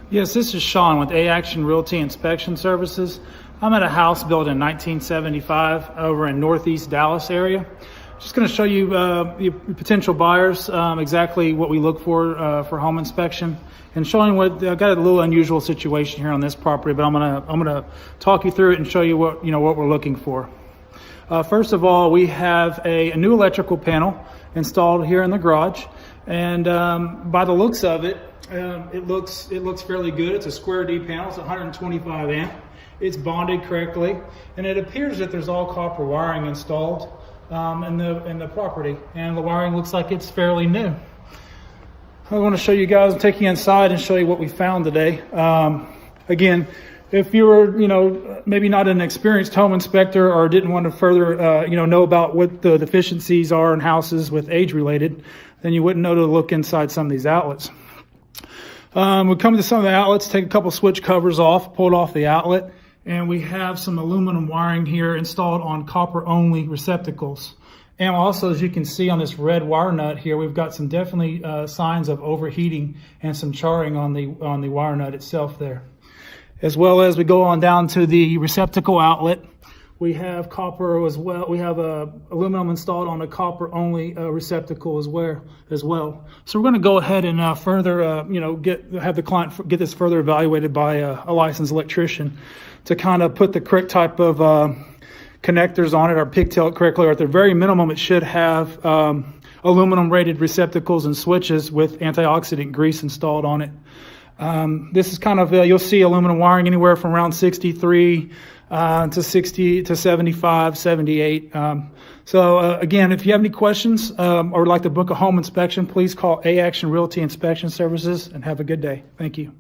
Yes, this is Sean with A-Action Realty Inspection Services. I'm at a house built in 1975 over in Northeast Dallas area. Just going to show you potential buyers exactly what we look for home inspection, and showing what I've got a little unusual situation here on this property, but I'm gonna talk you through it and show you what we're looking for. First of all, we have a new electrical panel installed here in the garage, and by the looks of it, it looks fairly good. It's a square D panel. It's 125 amp. It's bonded correctly, and it appears that there's all copper wiring installed in the property, and the wiring looks like it's fairly new. I want to show you guys, take you inside and show you what we found today. Again, if you were, maybe not an experienced home inspector or didn't want to further, know about what the deficiencies are in houses with age related, then you wouldn't know to look inside some of these outlets. We come to some of the outlets, take a couple switch covers off, pulled off the outlet, and we have some aluminum wiring here installed on copper only receptacles. And also, as you can see on this red wire nut here, we've got some definitely signs of overheating and some charring on the wire nut itself there. As well as we go on down to the receptacle outlet, we have copper as well. We have aluminum installed on a copper only receptacle as well. So we're going to go ahead and further, have the client get this further evaluated by a licensed electrician to kind of put the correct type of connectors on it or pigtail it correctly, or at the very minimum, it should have aluminum rated receptacles and switches with antioxidant grease installed on it. This is kind of, you'll see aluminum wiring anywhere from around 63 to 60 to 75, 78. Again, if you have any questions or would like to book a home inspection, please call A-Action Realty Inspection Services, and have a good day. Thank you.